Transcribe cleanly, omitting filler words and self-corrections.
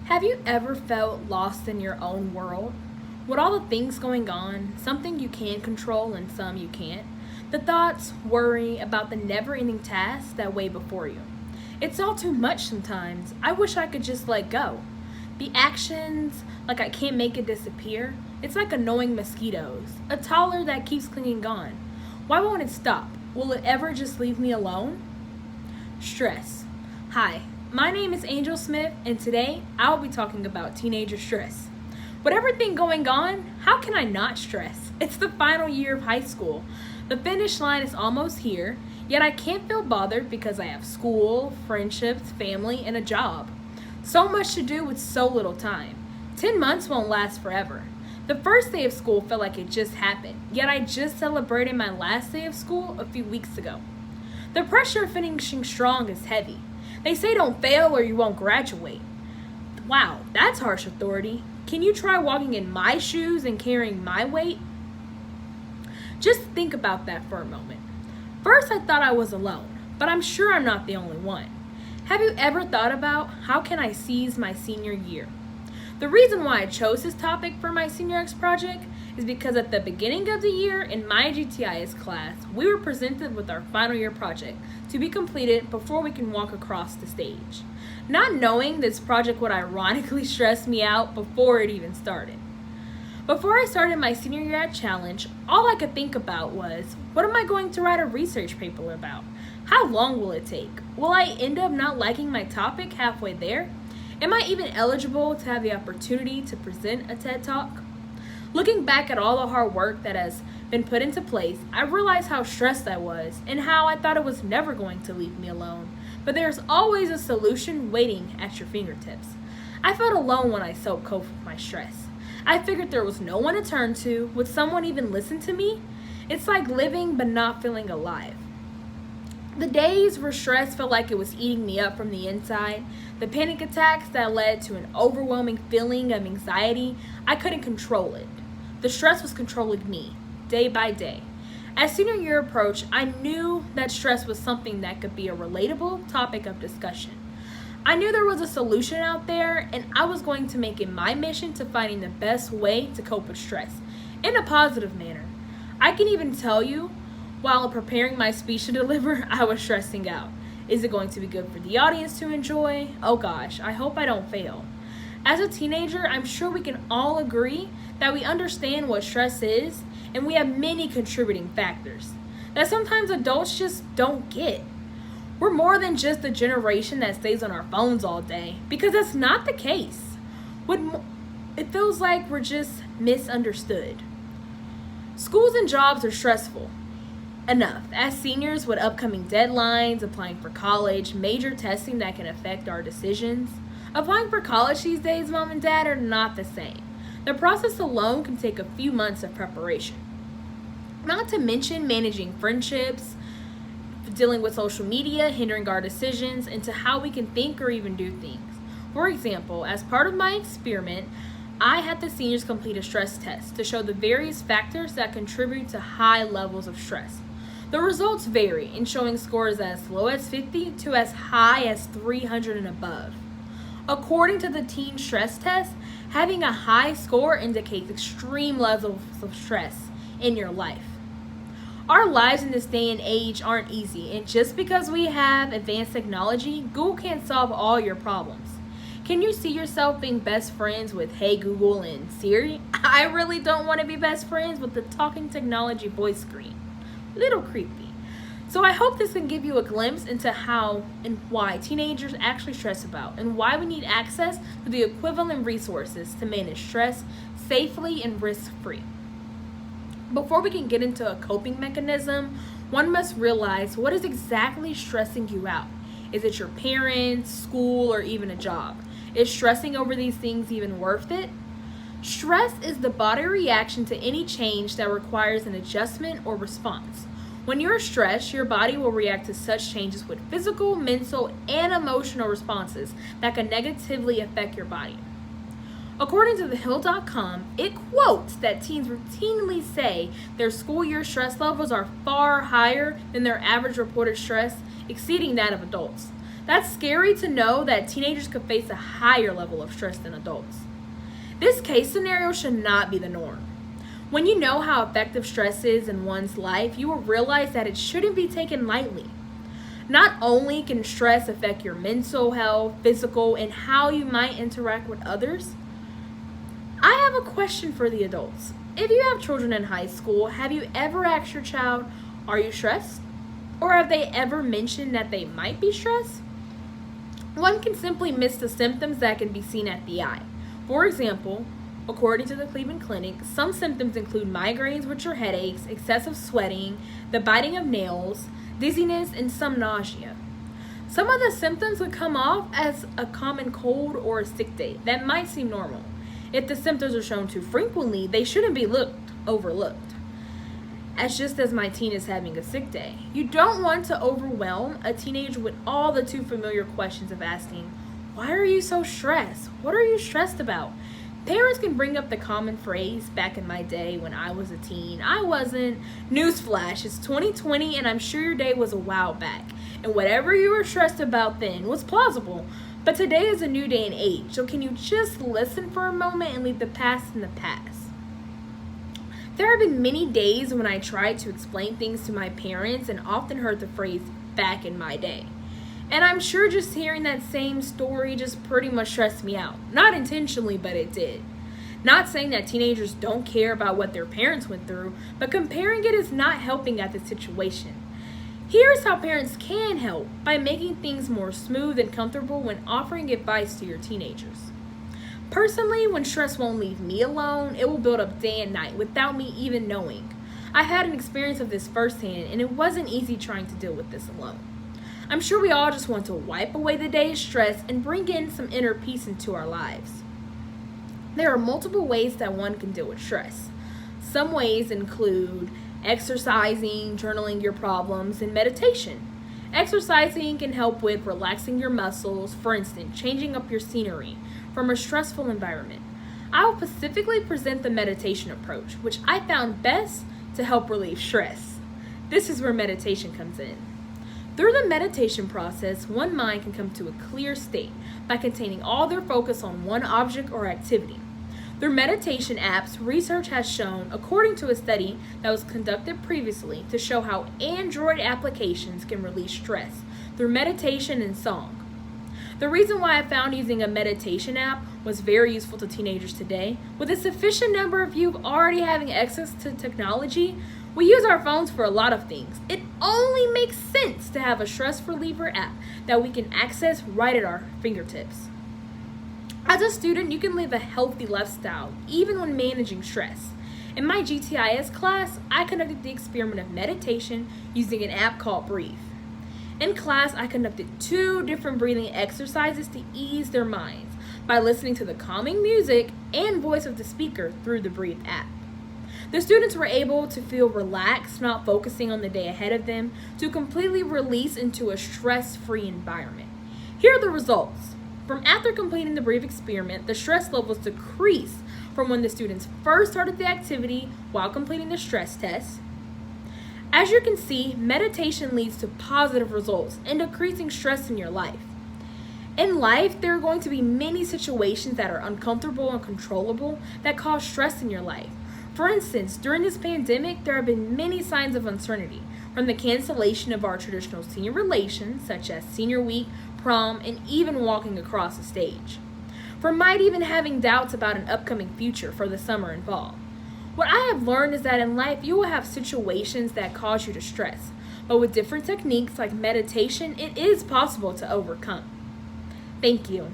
Have you ever felt lost in your own world? With all the things going on, something you can control and some you can't, the thoughts, worry about the never ending tasks that weigh before you. It's all too much sometimes. I wish I could just let go. The actions, like I can't make it disappear, it's like annoying mosquitoes, a toddler that keeps clinging on. Why won't it stop? Will it ever just leave me alone? Stress. Hi, my name is Angel Smith, and today I'll be talking about teenager stress. With everything going on, how can I not stress? It's the final year of high school. The finish line is almost here, yet I can't feel bothered because I have school, friendships, family, and a job. So much to do with so little time. 10 months won't last forever. The first day of school felt like it just happened, yet I just celebrated my last day of school a few weeks ago. The pressure of finishing strong is heavy. They say don't fail or you won't graduate. Wow, that's harsh authority. Can you try walking in my shoes and carrying my weight? Just think about that for a moment. First, I thought I was alone, but I'm sure I'm not the only one. Have you ever thought about how can I seize my senior year? The reason why I chose this topic for my Senior X project is because at the beginning of the year in my GTIS class, we were presented with our final year project to be completed before we can walk across the stage. Not knowing this project would ironically stress me out before it even started. Before I started my senior year at Challenge, all I could think about was, what am I going to write a research paper about? How long will it take? Will I end up not liking my topic halfway there? Am I even eligible to have the opportunity to present a TED Talk? Looking back at all the hard work that has been put into place, I realized how stressed I was and how I thought it was never going to leave me alone. But there's always a solution waiting at your fingertips. I felt alone when I self-coped with my stress. I figured there was no one to turn to. Would someone even listen to me? It's like living but not feeling alive. The days where stress felt like it was eating me up from the inside, the panic attacks that led to an overwhelming feeling of anxiety, I couldn't control it. The stress was controlling me, day by day. As senior year approached, I knew that stress was something that could be a relatable topic of discussion. I knew there was a solution out there, and I was going to make it my mission to finding the best way to cope with stress, in a positive manner. I can even tell you, while preparing my speech to deliver, I was stressing out. Is it going to be good for the audience to enjoy? Oh gosh, I hope I don't fail. As a teenager, I'm sure we can all agree that we understand what stress is, and we have many contributing factors that sometimes adults just don't get. We're more than just a generation that stays on our phones all day, because that's not the case. It feels like we're just misunderstood. Schools and jobs are stressful enough. As seniors with upcoming deadlines, applying for college, major testing that can affect our decisions. Applying for college these days, mom and dad, are not the same. The process alone can take a few months of preparation. Not to mention managing friendships, dealing with social media, hindering our decisions into how we can think or even do things. For example, as part of my experiment, I had the seniors complete a stress test to show the various factors that contribute to high levels of stress. The results vary in showing scores as low as 50 to as high as 300 and above. According to the teen stress test, having a high score indicates extreme levels of stress in your life. Our lives in this day and age aren't easy, and just because we have advanced technology, Google can't solve all your problems. Can you see yourself being best friends with Hey Google and Siri? I really don't want to be best friends with the talking technology voice screen. Little creepy. So I hope this can give you a glimpse into how and why teenagers actually stress about, and why we need access to the equivalent resources to manage stress safely and risk-free. Before we can get into a coping mechanism, one must realize what is exactly stressing you out. Is it your parents, school, or even a job? Is stressing over these things even worth it? Stress is the body reaction to any change that requires an adjustment or response. When you're stressed, your body will react to such changes with physical, mental, and emotional responses that can negatively affect your body. According to thehill.com, it quotes that teens routinely say their school year stress levels are far higher than their average reported stress, exceeding that of adults. That's scary to know that teenagers could face a higher level of stress than adults. This case scenario should not be the norm. When you know how effective stress is in one's life, you will realize that it shouldn't be taken lightly. Not only can stress affect your mental health, physical, and how you might interact with others, I have a question for the adults. If you have children in high school, have you ever asked your child, "Are you stressed?" Or have they ever mentioned that they might be stressed? One can simply miss the symptoms that can be seen at the eye. For example, according to the Cleveland Clinic, some symptoms include migraines, which are headaches, excessive sweating, the biting of nails, dizziness, and some nausea. Some of the symptoms would come off as a common cold or a sick day. That might seem normal. If the symptoms are shown too frequently, they shouldn't be overlooked. As just as my teen is having a sick day. You don't want to overwhelm a teenager with all the too familiar questions of asking, "Why are you so stressed? What are you stressed about?" Parents can bring up the common phrase, "Back in my day when I was a teen, I wasn't." Newsflash, it's 2020 and I'm sure your day was a while back. And whatever you were stressed about then was plausible. But today is a new day and age, so can you just listen for a moment and leave the past in the past? There have been many days when I tried to explain things to my parents and often heard the phrase, "back in my day." And I'm sure just hearing that same story just pretty much stressed me out. Not intentionally, but it did. Not saying that teenagers don't care about what their parents went through, but comparing it is not helping at the situation. Here's how parents can help by making things more smooth and comfortable when offering advice to your teenagers. Personally, when stress won't leave me alone, it will build up day and night without me even knowing. I had an experience of this firsthand, and it wasn't easy trying to deal with this alone. I'm sure we all just want to wipe away the day's stress and bring in some inner peace into our lives. There are multiple ways that one can deal with stress. Some ways include exercising, journaling your problems, and meditation. Exercising can help with relaxing your muscles, for instance, changing up your scenery from a stressful environment. I will specifically present the meditation approach, which I found best to help relieve stress. This is where meditation comes in. Through the meditation process, one mind can come to a clear state by containing all their focus on one object or activity. Through meditation apps, research has shown, according to a study that was conducted previously, to show how Android applications can release stress through meditation and song. The reason why I found using a meditation app was very useful to teenagers today, with a sufficient number of you already having access to technology, we use our phones for a lot of things. It only makes sense to have a stress reliever app that we can access right at our fingertips. As a student, you can live a healthy lifestyle even when managing stress. In my GTIS class, I conducted the experiment of meditation using an app called Breathe. In class, I conducted 2 different breathing exercises to ease their minds by listening to the calming music and voice of the speaker through the Breathe app. The students were able to feel relaxed, not focusing on the day ahead of them, to completely release into a stress-free environment. Here are the results. From after completing the Breathe experiment, the stress levels decreased from when the students first started the activity while completing the stress test. As you can see, meditation leads to positive results in decreasing stress in your life. In life, there are going to be many situations that are uncomfortable and uncontrollable that cause stress in your life. For instance, during this pandemic, there have been many signs of uncertainty, from the cancellation of our traditional senior relations, such as senior week, prom, and even walking across the stage. From might even having doubts about an upcoming future for the summer and fall. What I have learned is that in life, you will have situations that cause you to stress, but with different techniques like meditation, it is possible to overcome. Thank you.